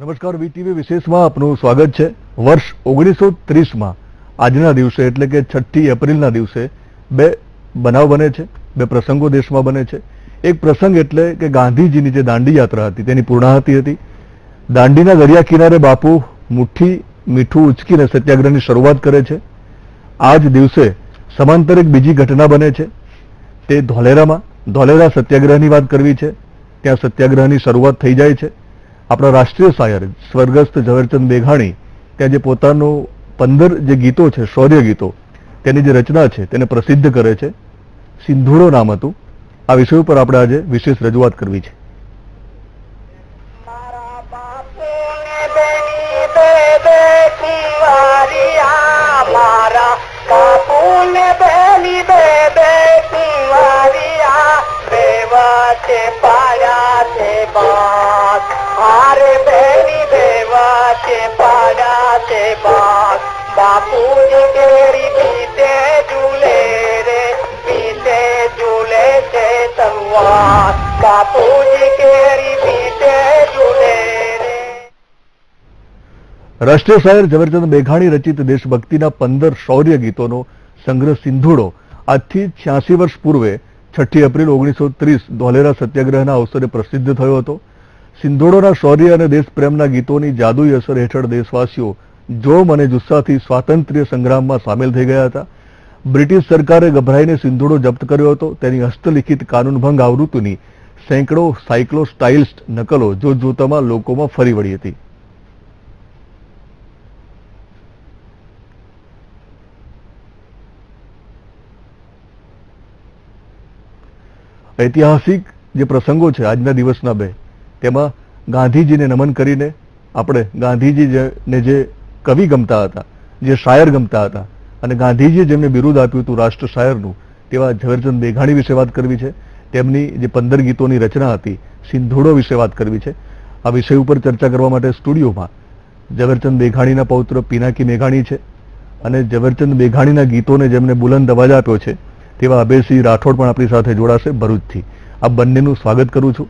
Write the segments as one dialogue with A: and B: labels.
A: નમસ્કાર, વીટીવી વિશેષમાં આપનું સ્વાગત છે। વર્ષ 1930માં આજના દિવસે એટલે કે 6 એપ્રિલના દિવસે બે બનાવ બને છે, બે પ્રસંગો દેશમાં બને છે। એક પ્રસંગ એટલે કે ગાંધીજીની જે દાંડી યાત્રા હતી તેની પૂર્ણાહુતિ હતી। દાંડીના દરિયા કિનારે બાપુ મુઠ્ઠી મીઠું ઉચકીને સત્યાગ્રહની શરૂઆત કરે છે। આ જ દિવસે સમાંતર એક બીજી ઘટના બને છે, તે ધોલેરામાં। ધોલેરા સત્યાગ્રહની વાત કરવી છે, ત્યાં સત્યાગ્રહની શરૂઆત થઈ જાય છે। આપણા રાષ્ટ્રીય શાયર સ્વર્ગસ્થ ઝવેરચંદ મેઘાણી ત્યાં જે પોતાનું 15 જે ગીતો છે, શૌર્ય ગીતો, તેની જે રચના છે તેને પ્રસિદ્ધ કરે છે। સિંધુડો નામ હતું। આ વિષય ઉપર આપણે આજે વિશેષ રજૂઆત કરવી છે।
B: बापूजी केरी बीते झूले रे, बीते झूले से तलवार, बापूजी केरी बीते झूले रे।
A: રાષ્ટ્રીય શાયર ઝવેરચંદ મેઘાણી રચિત દેશભક્તિના 15 શૌર્ય ગીતોનો સંગ્રહ સિંધુડો આજથી 86 વર્ષ પૂર્વે 6 એપ્રિલ 1930 ધોલેરા સત્યાગ્રહના અવસરે પ્રસિદ્ધ થયો હતો। સિંધુડોના શૌર્ય અને દેશપ્રેમના ગીતોની જાદુઈ અસર હેઠળ દેશવાસીઓ જોમ અને જુસ્સાથી સ્વાતંત્ર્ય સંગ્રામમાં સામેલ થઈ ગયા હતા। બ્રિટિશ સરકારે ગભરાઈને સિંધુડો જપ્ત કર્યો હતો। તેની હસ્તલિખિત કાનૂનભંગ આવૃત્તિની સેંકડો સાયક્લોસ્ટાઇલ્સ્ડ નકલો જોતજોતામાં લોકોમાં ફરી વળી હતી। ઐતિહાસિક જે પ્રસંગો છે આજના દિવસના બે, તેમાં ગાંધીજીને નમન કરીને આપણે ગાંધીજીને જે કવિ ગમતા હતા, જે શાયર ગમતા હતા અને ગાંધીજીએ જેમને બિરુદ આપ્યું હતું રાષ્ટ્ર શાયરનું, તેવા ઝવેરચંદ મેઘાણી વિશે વાત કરવી છે। તેમની જે 15 ગીતોની રચના હતી સિંધુડો વિશે વાત કરવી છે। આ વિષય ઉપર ચર્ચા કરવા માટે સ્ટુડિયોમાં ઝવેરચંદ મેઘાણીના પૌત્ર પિનાકી મેઘાણી છે અને ઝવેરચંદ મેઘાણીના ગીતોને જેમને બુલંદ અવાજ આપ્યો છે તેવા અભયસિંહ રાઠોડ પણ આપણી સાથે જોડાશે ભરૂચથી। આ બંનેનું સ્વાગત કરું છું।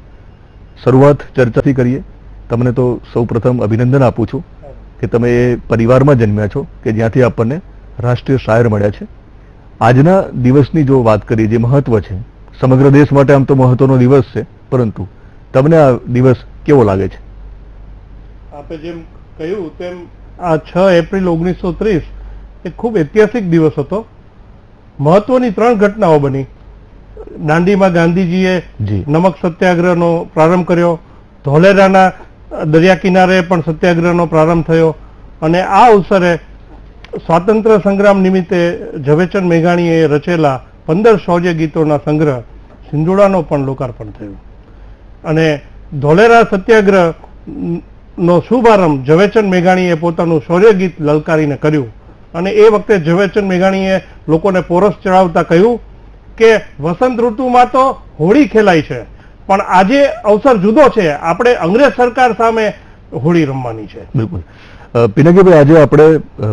A: શરૂઆત ચર્ચાથી કરીએ। તમને તો સૌપ્રથમ અભિનંદન આપું છું કે તમે એ પરિવારમાં જન્મ્યા છો કે જ્યાંથી આપણને રાષ્ટ્રીય શાયર મળ્યા છે। આજના દિવસની જો વાત કરીએ, જે મહત્વ છે, સમગ્ર દેશ માટે આમ તો મહત્વનો દિવસ છે, પરંતુ તમને આ દિવસ કેવો લાગે છે?
C: આપે જેમ કહ્યું તેમ આ 6 એપ્રિલ 1930 એ ખૂબ ઐતિહાસિક દિવસ હતો। મહત્વની 3 ઘટનાઓ બની। દાંડીમાં ગાંધીજીએ નમક સત્યાગ્રહનો પ્રારંભ કર્યો, ધોલેરાના દરિયા કિનારે પણ સત્યાગ્રહનો પ્રારંભ થયો અને આ અવસરે સ્વાતંત્ર્ય સંગ્રામ નિમિત્તે ઝવેરચંદ મેઘાણીએ રચેલા 15 શૌર્ય ગીતોના સંગ્રહ સિંધુડાનો પણ લોકાર્પણ થયું અને ધોલેરા સત્યાગ્રહનો શુભારંભ ઝવેરચંદ મેઘાણીએ પોતાનું શૌર્ય ગીત લલકારીને કર્યું અને એ વખતે ઝવેરચંદ મેઘાણીએ લોકોને પોરસ ચડાવતા કહ્યું કે વસંત ઋતુમાં તો હોળી ખેલાય છે, પણ આજે અવસર જુદો છે, આપણે અંગ્રેજ સરકાર સામે હોળી રમવાની છે।
A: બિલકુલ પિનાકીભાઈ, આજે આપણે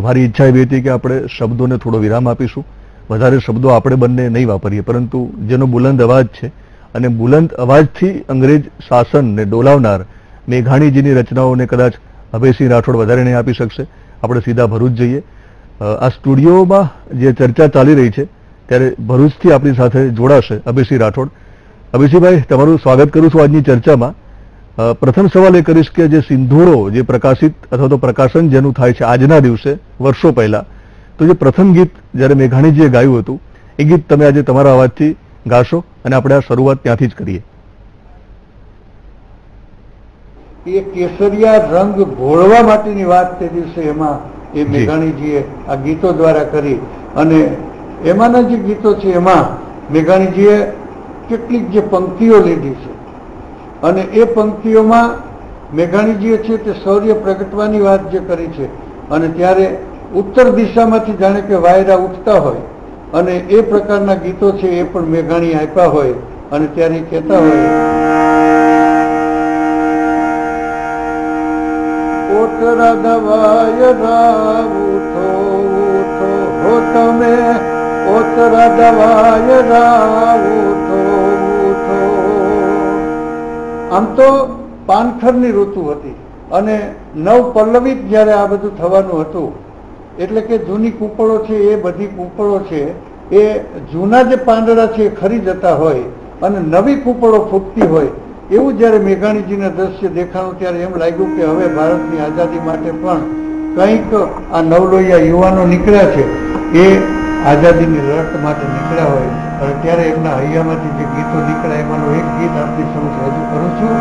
A: મારી ઈચ્છા એવી હતી કે આપણે શબ્દોને થોડો વિરામ આપીશું, વધારે શબ્દો આપણે બંને નહીં વાપરીએ, પરંતુ જેનો બુલંદ અવાજ છે અને બુલંદ અવાજથી અંગ્રેજ શાસનને ડોલાવનાર મેઘાણીજીની રચનાઓને કદાચ અભયસિંહ રાઠોડ વધારે નહીં આપી શકશે। આપણે સીધા ભરૂચ જઈએ। આ સ્ટુડિયોમાં જે ચર્ચા ચાલી રહી છે ત્યારે ભરૂચથી આપણી સાથે જોડાશે અભયસિંહ રાઠોડ। અભયસિંહભાઈ, તમારું સ્વાગત કરું છું આજની ચર્ચામાં। પ્રથમ સવાલ એ કરીશ કે જે સિંધુડો જે પ્રકાશિત અથવા તો પ્રકાશન જેનું થાય છે આજના દિવસે વર્ષો પહેલા, તો જે પ્રથમ ગીત જ્યારે મેઘાણીજીએ ગાયું હતું એ ગીત તમે આજે તમારા અવાજથી ગાશો અને આપણે આ શરૂઆત ત્યાંથી જ કરીએ।
D: એ કેસરિયા રંગ ઘોળવા માટેની વાત તે દિવસે એમાં એ મેઘાણીજીએ આ ગીતો દ્વારા કરી અને એમાંના જે ગીતો છે એમાં મેઘાણીજીએ કેટલીક જે પંક્તિઓ લીધી છે અને એ પંક્તિઓમાં મેઘાણીજીએ છે તે શૌર્ય પ્રગટવાની વાત જે કરી છે અને ત્યારે ઉત્તર દિશામાંથી જાણે કે વાયરા ઉઠતા હોય અને એ પ્રકારના ગીતો છે એ પણ મેઘાણી આપ્યા હોય અને ત્યારે કહેતા હોય, ઓટરા દવાય રાવ ઉઠો ઉઠો હો તમે, ઓટરા દવાય રાવ ઉઠો ઉઠો। આમ તો પાનખરની ઋતુ હતી અને નવ પલ્લવિત જ્યારે આ બધું થવાનું હતું, એટલે કે જૂની કૂપળો છે એ બધી કૂપળો છે એ જૂના જે પાંદડા છે એ ખરી જતા હોય અને નવી કૂપળો ફૂટતી હોય એવું જ્યારે મેઘાણીજીના દ્રશ્ય દેખાણું ત્યારે એમ લાગ્યું કે હવે ભારતની આઝાદી માટે પણ કંઈક આ નવલોહિયા યુવાનો નીકળ્યા છે એ આઝાદીની લડત માટે નીકળ્યા હોય. અને ત્યારે એમના હૈયામાંથી જે ગીતો નીકળ્યા એમાંનું એક ગીત આપની સમક્ષ રજૂ કરું છું.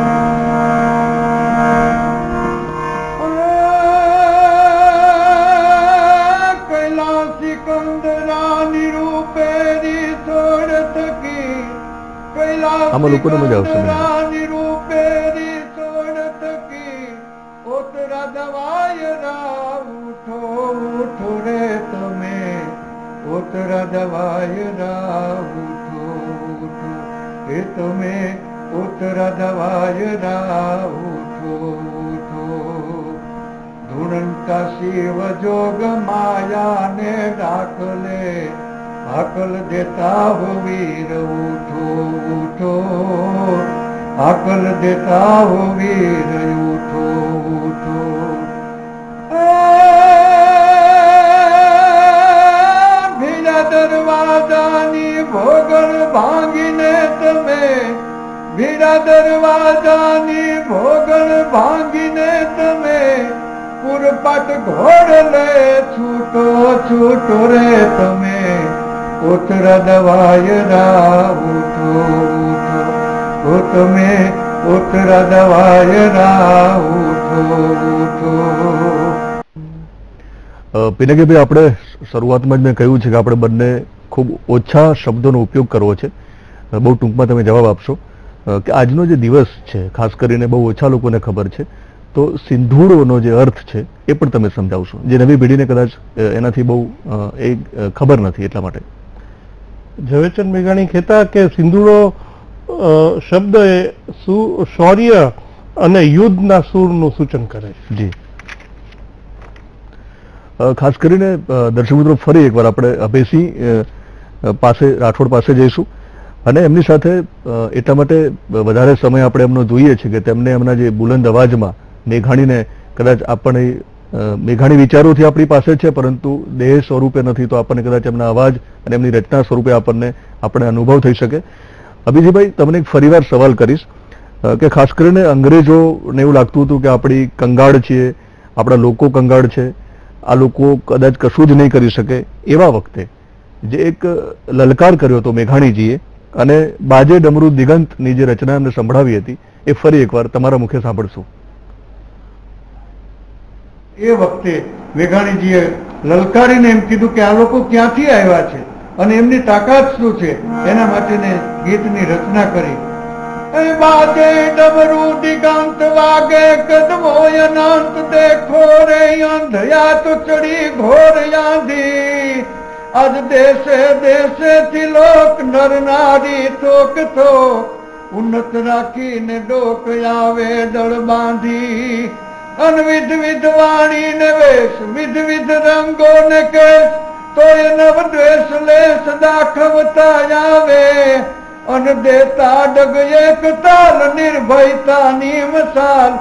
D: કૈલાસી કંદરાની રૂપેરી છોડ થકી,
A: આમાં લોકોને મજા આવશે.
D: કૈલાસી રૂપેરી છોડ થકી ઓતરા દવાય રા ઉઠો ઉઠો રે તમે, ઓતરા દવાય રા ઉઠો ઉઠો એ તમે, ઓતરા દવાય રા ઉઠો ઉઠો. ધૂળંકા શિવ જોગ માયા ને ડાકલે આકલ દેતા હો વીર ઉઠો ઉઠો, આકલ દેતા હો વીર ઉઠો ઉઠો. ભીડા દરવાજાની ભોગળ ભાંગીને તમે, ભીડા દરવાજાની ભોગળ ભાંગીને તમે પૂરપાટ ઘોડલે છૂટો છૂટો રે તમે, ઓતરા દવાય રા ઉઠો ઉઠો ઓ તમે, ઓતરા દવાય રા ઉઠો ઉઠો.
A: પિનાકીભાઈ, આપણે શરૂઆતમાં જ મેં કહ્યું છે કે આપણે બંને ખૂબ ઓછા શબ્દોનો ઉપયોગ કરવો છે. બહુ ટૂંકમાં તમે જવાબ આપશો કે આજનો જે દિવસ છે ખાસ કરીને બહુ ઓછા લોકોને ખબર છે, તો સિંધુડોનો જે અર્થ છે એ પણ તમે સમજાવશો, જે નવી પેઢીને કદાચ એનાથી બહુ ખબર નથી એટલા માટે.
C: ઝવેરચંદ મેઘાણી કહેતા કે સિંધુડો શબ્દ એ શૌર્ય અને યુદ્ધના સૂરનું સૂચન કરે છે.
A: જી, ખાસ કરીને દર્શક મિત્રો ફરી એકવાર આપણે અભયસિંહ પાસે, રાઠોડ પાસે જઈશું અને એમની સાથે એટલા માટે વધારે સમય આપણે એમનો જોઈએ છે કે તેમને એમના જે બુલંદ અવાજમાં મેઘાણીને કદાચ આપણે મેઘાણી વિચારોથી આપણી પાસે છે પરંતુ દેહ સ્વરૂપે નથી, તો આપણને કદાચ એમના અવાજ અને એમની રચના સ્વરૂપે આપણે અનુભવ થઈ શકે. અભિજીભાઈ, તમને એક ફરીવાર સવાલ કરીશ કે ખાસ કરીને અંગ્રેજોને એવું લાગતું હતું કે આપણી કંગાળ છીએ, આપણા લોકો કંગાળ છે, આ લોકો કદાચ કશું જ નહીં કરી શકે, એવા વખતે જે એક લલકાર કર્યો હતો મેઘાણીજીએ અને બાજે ડમરૂ દિગંતની જે રચના એમને સંભળાવી હતી એ ફરી એકવાર તમારા મુખે સાંભળશું.
D: એ વખતે મેઘાણીજીએ લલકારીને એમ કીધું કે આ લોકો ક્યાંથી આવ્યા છે અને એમની તાકાત શું છે, એના માટેને ગીતની રચના કરી. બાજે ડમરૂ દિગંત વાગે કદમો અનંત દેખો રે અંધયા તો ચડી ઘોર યાંધી. આજ દેશે દેશે થી લોક નર નારી થોક થો ઉન્નત રાખીને ડોક આવે દળ બાંધી. અનવિધ વિધ વાણી ને વેશ વિધ વિધ રંગો ને કેશ તોય નવ દ્વેષ લેશ દાખવતા આવે. અન દેતા ડગ એક તાલ નિર્ભયતાની મસાલ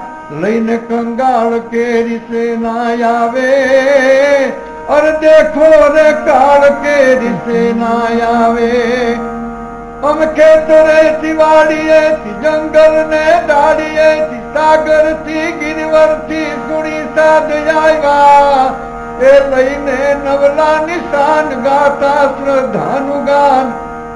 D: લઈને કંગાળ કેરી સેના આવે. અર દેખો રે કાળ કેરી સેના આવે. हम खेतरे थी वाड़िए थी जंगल ने डाड़िए थी सागर थी गिरवर थी सुनी साध आया. ए लईने नवला निशान गाता श्रद्धानु गान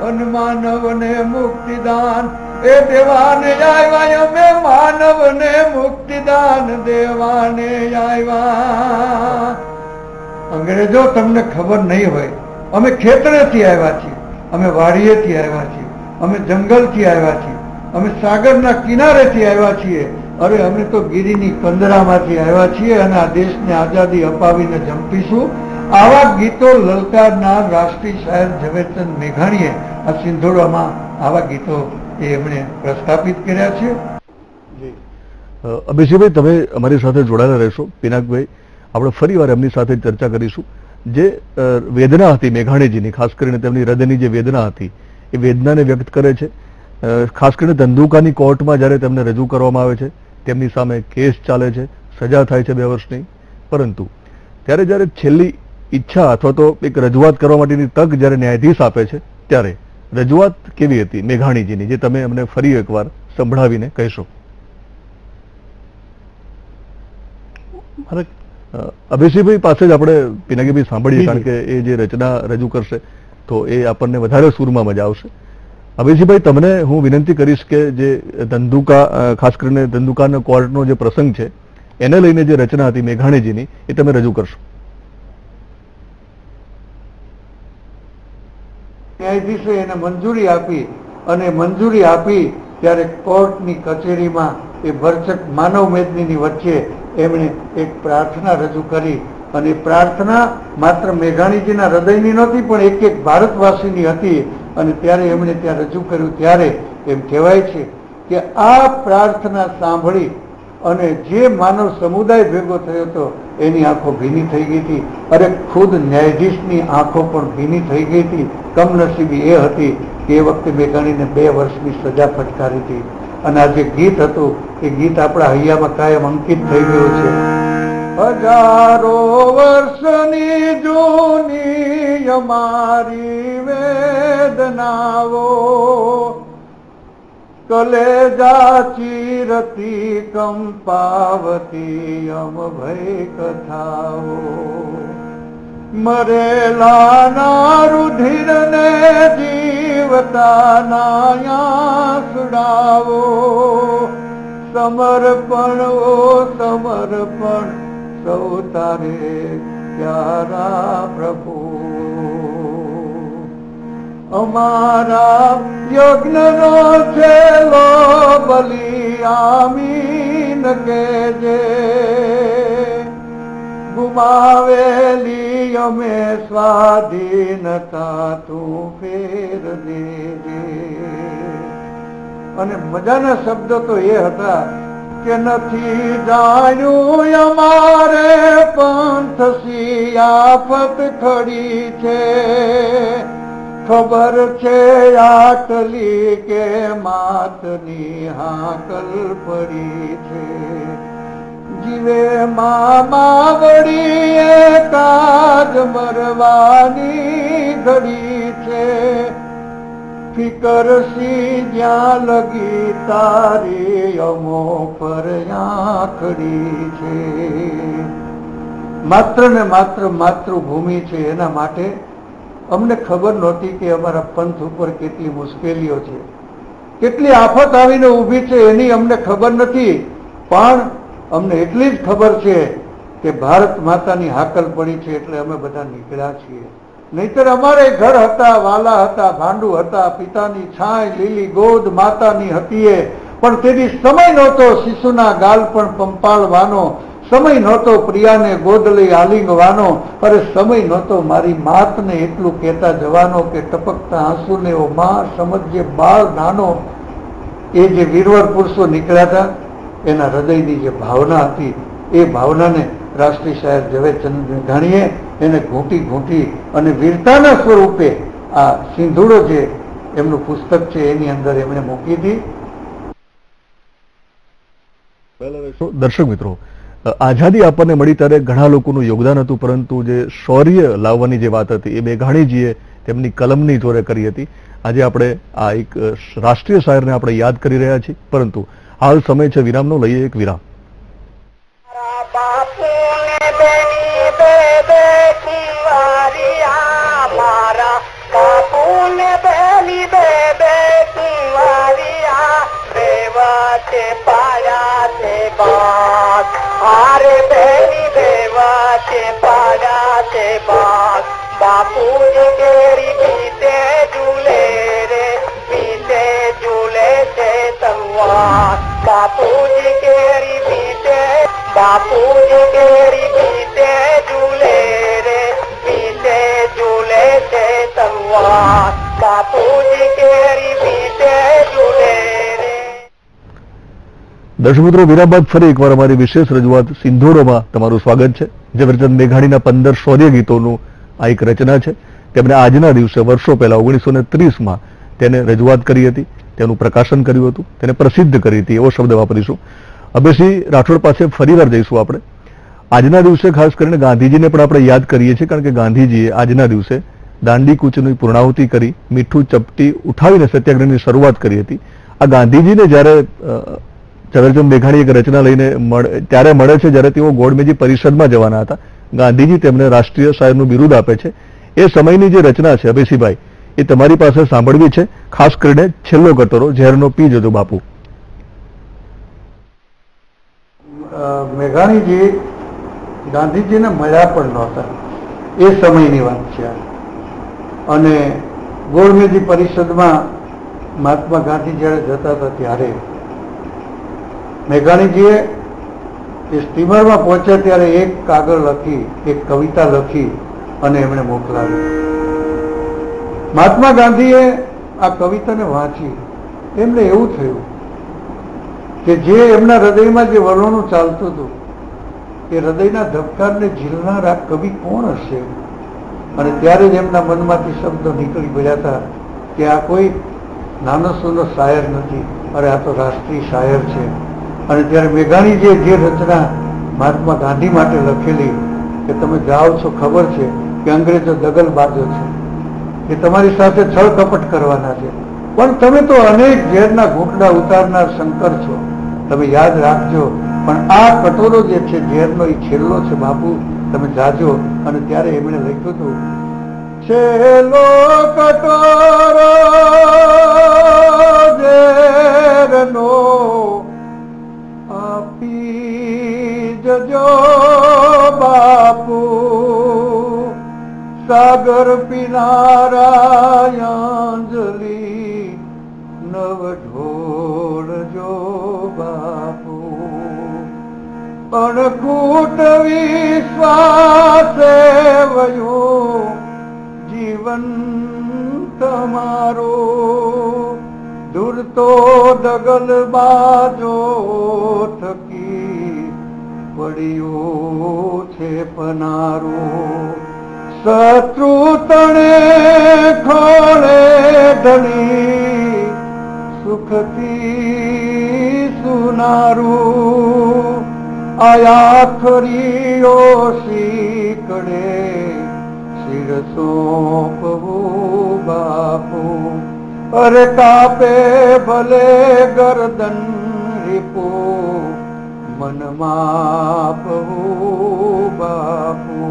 D: अन मानव ने मुक्तिदान. ए देवाने आया में मानव ने मुक्तिदान देवाने आया. अंग्रेजो તમને ખબર નહીં હોય, અમે ખેતરેથી આવ્યા છીએ, અમે વાડીએથી આવ્યા છીએ, અમે જંગલથી આવ્યા છીએ, અમે સાગરના કિનારેથી આવ્યા છીએ, અરે અમે તો ગીરીની કંદરામાંથી આવ્યા છીએ અને આ દેશને આઝાદી અપાવીને જંપીશું. આવા ગીતો લલકારનાર રાષ્ટ્રીય શાયર ઝવેરચંદ મેઘાણીએ આ સિંધોડામાં આવા ગીતો એમણે પ્રસ્થાપિત કર્યા છે.
A: અભિષેકભાઈ, તમે અમારી સાથે જોડાયેલા રહેશો. પિનાકભાઈ, આપણે ફરી વાર એમની સાથે ચર્ચા કરીશું. જે વેદના હતી મેઘાણીજીની, ખાસ કરીને તેમની હૃદયની જે વેદના હતી એ વેદનાને વ્યક્ત કરે છે. ખાસ કરીને ધંધુકાની કોર્ટમાં જ્યારે તેમને રજૂ કરવામાં આવે છે, તેમની સામે કેસ ચાલે છે સજા થાય છે 2 વર્ષની, પરંતુ ત્યારે જ્યારે છેલ્લી ઈચ્છા અથવા તો એક રજૂઆત કરવા માટેની તક જ્યારે ન્યાયાધીશ આપે છે, ત્યારે રજૂઆત કેવી હતી મેઘાણીજીની, જે તમે અમને ફરી એકવાર સંભળાવીને કહેશો? અભયસિંહભાઈ પાસે જ આપણે પિનાકીભાઈ સાંભળીએ, કારણ કે એ જે રચના રજૂ કરશે તો એ આપણને વધારે સૂરમાં મજા આવશે. અભયસિંહભાઈ, તમને હું વિનંતી કરીશ કે જે ધંધુકા, ખાસ કરીને ધંધુકાના કોર્ટનો જે પ્રસંગ છે એને લઈને જે રચના હતી મેઘાણીજીની એ તમે રજૂ કરશો.
D: ન્યાયાધીશે એને મંજૂરી આપી અને મંજૂરી આપી ત્યારે કોર્ટની કચેરીમાં એ ભરચક માનવ મેદનીની વચ્ચે એમણે એક પ્રાર્થના રજૂ કરી અને પ્રાર્થના માત્ર મેઘાણીજીના હૃદયની નહોતી પણ એક એક ભારતવાસીની હતી. અને ત્યારે એમણે ત્યાં રજૂ કર્યું ત્યારે એમ કહેવાય છે કે આ પ્રાર્થના સાંભળી અને જે માનવ સમુદાય ભેગો થયો હતો એની આંખો ભીની થઈ ગઈ હતી. અરે ખુદ ન્યાયાધીશની આંખો પણ ભીની થઈ ગઈ હતી. કમનસીબી એ હતી કે એ વખતે મેઘાણીને 2 વર્ષની સજા ફટકારી હતી. અને આ જે ગીત હતું એ ગીત આપણા હૈયામાં કાયમ અંકિત થઈ ગયું છે. હજારો વર્ષની જૂની અમારી વેદનાઓ, કલેજા ચીરતી કંપાવતી અમ ભય કથાઓ, મરેલાના રુધિરને જીવતાના આંસુડાઓ, સમર્પણ ઓ સમર્પણ સૌ તારે પ્યારા પ્રભુ. અમારા યજ્ઞનો છેલ્લો બલિ આમીન કેજે, ગુમાવેલી અમે સ્વાધીનતા તું ફેર દેજે. અને મજાના શબ્દો તો એ હતા કે નથી જાણ્યું અમારે પંથ સિયાફત ખડી છે, ખબર છે આટલી કે માતની હાકલ પડી છે. જીવે મામા વળી કાજ મરવાની ઘડી છે, ફિકર સી જ્યાં લગી તારી અમો પર આંખડી છે. માત્ર ને માત્ર માતૃભૂમિ છે એના માટે અમને ખબર નહોતી કે અમારા પંથ ઉપર કેટલી મુશ્કેલીઓ છે, કેટલી આફત આવીને ઊભી છે એની અમને ખબર નથી. પણ અમને એટલી જ ખબર છે કે ભારત માતાની હાકલ પડી છે એટલે અમે બધા નીકળ્યા છીએ. નહીતર અમારે ઘર હતા, વાલા હતા, ભાંડુ હતા, પિતાની છાંય લીલી ગોદ માતાની હતી એ, પણ તેથી સમય નહોતો શિશુના ગાલ પણ પંપાળવાનો, સમય નહોતો પ્રિયાને ગોદ લઈ આલિંગવાનો, અરે સમય નહોતો મારી માતને એટલું કહેતા જવાનો કે ટપકતા આંસુને ઓ માં સમજે બાળ નાનો. એ જે વીરવર પુરુષો નીકળ્યા હતા એના હૃદયની જે ભાવના હતી એ ભાવનાને રાષ્ટ્રીય શાયર ઝવેરચંદ મેઘાણીએ એને ઘૂંટી ઘૂંટી અને વીરતાના સ્વરૂપે આ સિંધુડો જે એમનું પુસ્તક છે એની અંદર એમણે મૂકી હતી.
A: દર્શક મિત્રો, આઝાદી આપણને મળી ત્યારે ઘણા લોકોનું યોગદાન હતું, પરંતુ જે શૌર્ય લાવવાની જે વાત હતી એ મેઘાણીજીએ તેમની કલમની જોડે કરી હતી. આજે આપણે આ એક રાષ્ટ્રીય શાયરને આપણે યાદ કરી રહ્યા છીએ, પરંતુ હાલ સમય છે વિરામનો. લઈએ એક વિરામ.
B: बापूजी केरी पीते झूले रे, पीते झूले से तलवार. बापूजी केरी पीते झूले रे, पीते झूले से तलवार. बापूजी केरी पीते झूले रे.
A: દર્શક મિત્રો, વિરામ બાદ ફરી એકવાર અમારી વિશેષ રજૂઆત સિંધોડોમાં તમારું સ્વાગત છે. ઝવેરચંદ મેઘાણીના 15 શૌર્ય ગીતોનું આ એક રચના છે. તેમણે આજના દિવસે વર્ષો પહેલા 1930માં તેને રજૂઆત કરી હતી, તેનું પ્રકાશન કર્યું હતું, તેને પ્રસિદ્ધ કરી હતી એવો શબ્દ વાપરીશું. અભયસિંહ રાઠોડ પાસે ફરીવાર જઈશું આપણે. આજના દિવસે ખાસ કરીને ગાંધીજીને પણ આપણે યાદ કરીએ છીએ, કારણ કે ગાંધીજીએ આજના દિવસે દાંડી કૂચની પૂર્ણાહુતિ કરી, મીઠું ચપટી ઉઠાવીને સત્યાગ્રહની શરૂઆત કરી હતી. આ ગાંધીજીને જ્યારે ઝવેરચંદ મેઘાણી એક રચના લઈને ત્યારે મળે છે જ્યારે તેઓ ગોળમેજી પરિષદમાં જવાના હતા. ગાંધીજી તેમને રાષ્ટ્રીય શાયરનું બિરુદ આપે છે. એ સમયની જે રચના છે અભયસિંહભાઈ, એ તમારી પાસે સાંભળવી છે, ખાસ કરીને છેલ્લો કટોરો ઝેરનો પી જજો બાપુ.
D: મેઘાણીજી ગાંધીજીને મળ્યા પણ નહોતા, એ સમયની વાત છે આ. અને ગોળમેજી પરિષદમાં મહાત્મા ગાંધી જ્યારે જતા હતા ત્યારે મેઘાણીજીએ એ સ્ટીમરમાં પહોંચ્યા ત્યારે એક કાગળ લખી, એક કવિતા લખી અને એમણે મોકલાવી. મહાત્મા ગાંધીએ આ કવિતાને વાંચી. એમને એવું થયું કે જે એમના હૃદયમાં જે વલણું ચાલતું હતું એ હૃદયના ધબકારને ઝીલનાર આ કવિ કોણ હશે? અને ત્યારે જ એમના મનમાંથી શબ્દો નીકળી પડ્યા હતા કે આ કોઈ નાનો સૂનો શાયર નથી, અરે આ તો રાષ્ટ્રીય શાયર છે. અને ત્યારે મેઘાણીજીએ જે રચના મહાત્મા ગાંધી માટે લખેલી કે તમે જાઓ છો, ખબર છે કે અંગ્રેજો દગલબાજો છે, એ તમારી સાથે છળ કપટ કરવાના છે, પણ તમે તો અનેક ઝેરના ઘૂંટડા ઉતારનાર શંકર છો, તમે યાદ રાખજો. પણ આ કટોરો જે છે ઝેરનો એ છેલ્લો છે બાપુ, તમે જાજો. અને ત્યારે એમણે લખ્યું હતું, છેલ્લો કટોરો ઝેરનો આપી જજો બાપુ, સાગર પીનારા અંજલિ નવ ઢોળજો બાપુ, પણ ખૂટ વિશ્વાસે વયું જીવન તમારો, દૂરતો દગલ બાજો થકી પડ્યો છે પનારો, શત્રુ તણે ખોળે ઢળી સુખથી સુનારું, આયા ખરીઓ શીકડે શિર સોંપવું બાપુ, અરે કાપે ભલે ગરદન રીપો મન માપવું બાપુ,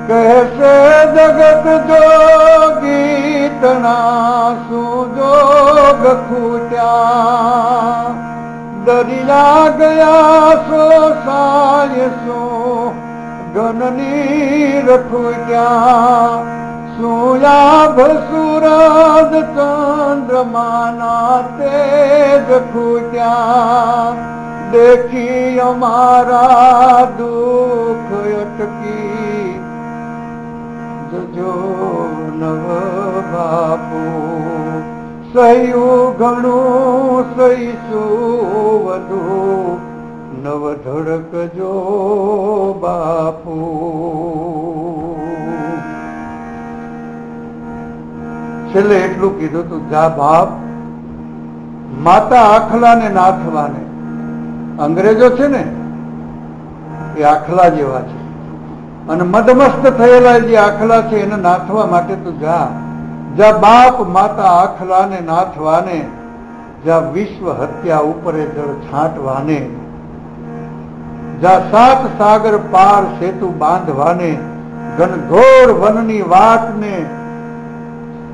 D: કહેશે જગત જોગી તણા સુજોગ ખૂટ્યા, દરિયા ગયા સો સાય સો ઘનની રખુટ્યા, સુયાભ સુરજ ચંદ્રમાના તેજ ખૂટ્યા, દેખી અમારા દુઃખ અટકી જજો નવ બાપુ, સહ્યું ઘણું સહીશું વધુ નવ ધડકજો બાપુ. છેલ્લે એટલું કીધું તું, જા બાપ, માતા આખલાને નાથવાને. અંગ્રેજો છે ને એ આખલા જેવા છે, અને મદમસ્ત થયેલા જે આખલા છે એને નાથવા માટે તું જા. જા બાપ, માતા આખલાને નાથવાને, જા વિશ્વ હત્યા ઉપરે જળ છાંટવાને, જા સાત સાગર પાર સેતુ બાંધવાને, ઘનઘોર વનની વાટને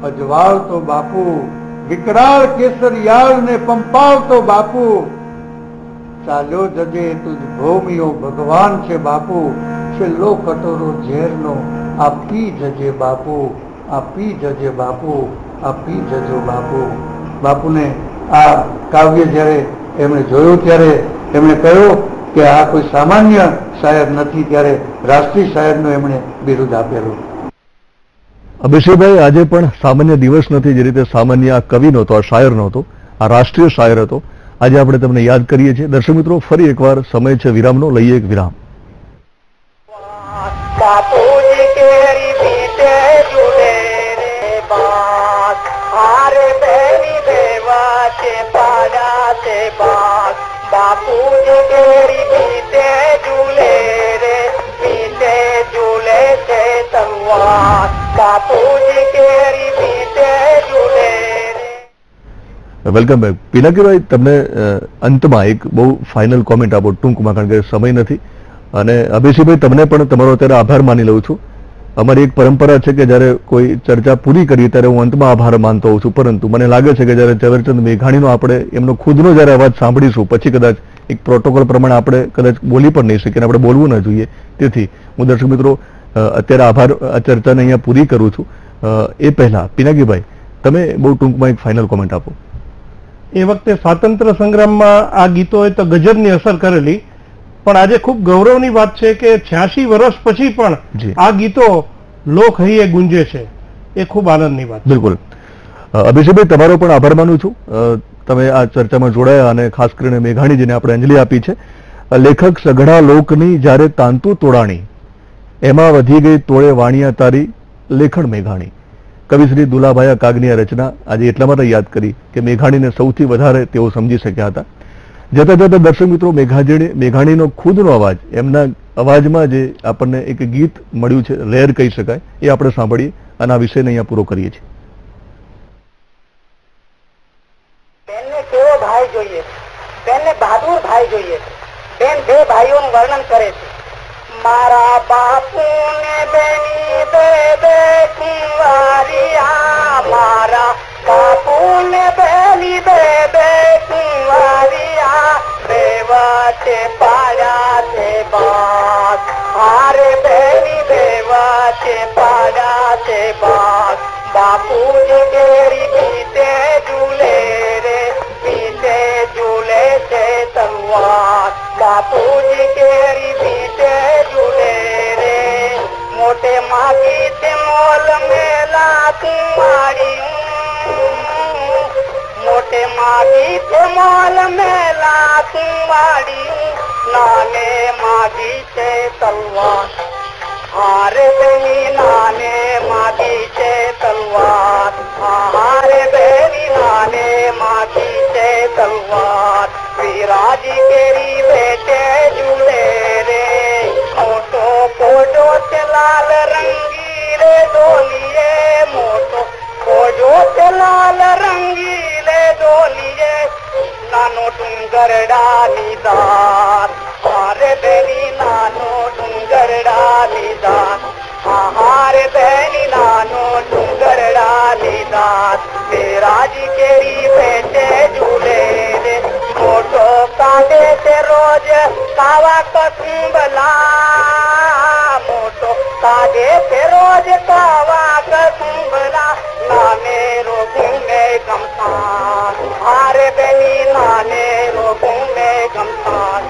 D: અજવાળતો બાપુ, વિકરાળ કેસરિયાળને પંપાવતો બાપુ, ચાલ્યો જજે તુજ ભૌમિયો ભગવાન છે બાપુ, છેલ્લો કટોરો ઝેરનો આ પી જજે બાપુ, આ પી જજે બાપુ, આ પી જજો બાપુ. બાપુને આ કાવ્ય જ્યારે એમણે જોયું ત્યારે એમણે કહ્યું કે આ કોઈ સામાન્ય શાયર નથી, ત્યારે રાષ્ટ્રીય શાયરનું એમણે બિરુદ આપેલું.
A: અભિષેકભાઈ, આજે પણ સામાન્ય દિવસ નથી. જે રીતે સામાન્ય આ કવિ નહોતો, આ શાયર નહોતો, આ રાષ્ટ્રીય શાયર હતો. આજે આપણે તમને યાદ કરીએ છીએ. દર્શક મિત્રો, ફરી એકવાર સમય છે વિરામનો, લઈએ એક વિરામ.
B: બાપુજી કેરી બીતે ઝૂલે રે બાસ, હારે બેની દેવા છે પાડા છે બાસ, બાપુજી કેરી પીતે ઝૂલે રે પીતે ઝૂલે છે તલવાર બાપુજી કેરી પીતે ઝૂલે રે
A: વેલકમ બેક. પિનાકીભાઈ, તમને અંતમાં એક બહુ ફાઇનલ કોમેન્ટ આપો ટૂંકમાં, કારણ કે સમય નથી. અને અભિષેકભાઈ, તમને પણ તમારો અત્યારે આભાર માની લઉં છું. અમારી એક પરંપરા છે કે જ્યારે કોઈ ચર્ચા પૂરી કરીએ ત્યારે હું અંતમાં આભાર માનતો હોઉં છું, પરંતુ મને લાગે છે કે જ્યારે ઝવેરચંદ મેઘાણીનો આપણે એમનો ખુદનો જ્યારે અવાજ સાંભળીશું પછી કદાચ એક પ્રોટોકોલ પ્રમાણે આપણે કદાચ બોલી પણ નહીં શકીએ, આપણે બોલવું ન જોઈએ. તેથી હું દર્શક મિત્રો અત્યારે આ ચર્ચાને અહીંયા પૂરી કરું છું. એ પહેલા પિનાકીભાઈ, તમે બહુ ટૂંકમાં એક ફાઇનલ કોમેન્ટ આપો.
C: એ વખતે સ્વાતંત્ર્ય સંગ્રામમાં આ ગીતોએ તો ગજબની અસર કરેલી, પણ આજે ખૂબ ગૌરવની વાત છે કે 86 વર્ષ પછી પણ
A: જી.
C: આ ગીતો લોકહૈયે ગુંજે છે. એ ખૂબ આનંદની વાત છે.
A: બિલકુલ. અભિષેકભાઈ, તમારો પણ આભાર માનું છું. તમે આ ચર્ચામાં જોડાયા અને ખાસ કરીને મેઘાણીજીને આપણે અંજલિ આપી છે. લેખક સઘળા લોકની જ્યારે તાંતુ તોડાણી, એમાં વધી ગઈ તોળે વાણિયા તારી લેખણ મેઘાણી. કવિ શ્રી દુલાભાઈ કાગની આ રચના આજે એટલા માટે યાદ કરી કે મેઘાણીને સૌથી વધારે તેઓ સમજી શક્યા હતા. જતા જતા દર્શક મિત્રો, મેઘાણીનો ખુદનો અવાજ, એમના અવાજમાં જે આપણને એક ગીત મળ્યું છે, રેર કહી શકાય, એ આપણે સાંભળીએ અને આ વિષયને અહીંયા પૂરો કરીએ છીએ.
B: બેનને કેવો ભાઈ જોઈએ, બેનને બહાદુર ભાઈ જોઈએ. બેન બે ભાઈઓનું વર્ણન કરે છે. મારા બાપુને બેની બે બે કુંવારિયા, મારા બાપુને બેની બે બે કુંવારિયા, બે વચ્ચે પાડ્યા છે બાગ, હારે બેની બે વચ્ચે પાડ્યા છે બાગ. બાપુજી કેરી પીતે ઝૂલે રે પીતે ઝૂલે છે તલવાર બાપુજી કેરી પીતે ઝૂલે રે. મોટે માગી તે મોલ મેલા કુંવાડી, મોટે માગી તે મોલ મેલા કુંવાડી, નાને માગી છે તલવાર, હારે બેની નાને માગી છે તલવાર, હારે બેની નાને માગી છે તલવાર. વિરાજી કેરી બેટે ઝૂલે રે મોટો કોડો છે લાલ રંગી રે ડોલીએ, મોટો કોડો છે લાલ રંગી રે ડોલીએ, નાનો ડુંગરડાની દાર, હારે બેની નાનો ડુંગરડાની દાર, હારે બેની નાનો ડુંગરડાની દાર. વિરાજી કેરી બેટે ઝૂલે રે મોટો કાઢે છે રોજ કાવા કસુંબલા, મોટો કાઢે છે રોજ કાવા કસુંબલા, નાને રોગુને ગમસાન, હારે બેની નાને રોગુને ગમસાન,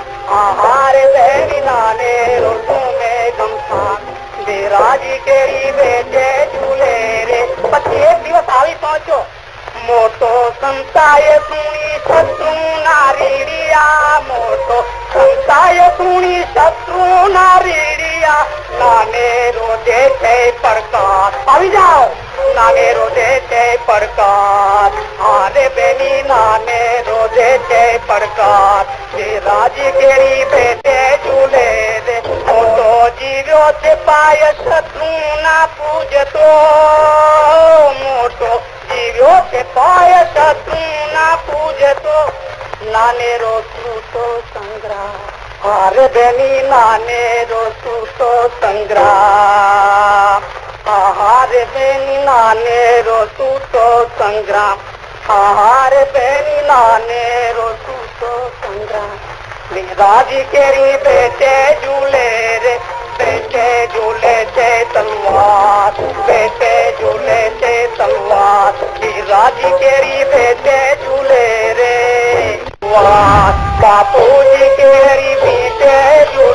B: હારે બેની નાને રોગુને ગમસાન. વિરાજી કેરી બેટે ઝૂલે રે. પછી એક દિવસ આવી પહોંચ્યો, મોટો સંતાય સુણી શત્રુ નારીડિયા, મોટો સંતાય સુણી શત્રુ નારીડિયા, નાને રોજે છે પડકાર, આવી જાઓ, નાને રોજે છે પડકાર, હારે બેની નાને રોજે છે પડકાર. વિરાજી કેરી બેટે ઝૂલે રે મોટો જીવ્યો છે પાય શત્રુ ના પૂજતો, મોટો જીવ્યો છે પાય શત્રુ ના પૂજતો, નાને રો સૂતો સંગ્રામ, હારે બેની નાને રો સૂતો સંગ્રામ, હારે બેની નાને રો સૂતો સંગ્રામ, હારે બેની નાને રો સૂતો સંગ્રામ. વિરાજી કેરી બેટે ઝૂલે રે બેટે ઝૂલે છે તલવાર, બેટે ઝૂલે છે તલવાર. વિરાજી કેરી બેટે ઝૂલે રે બાપુજી કેરી બેટે ઝૂલે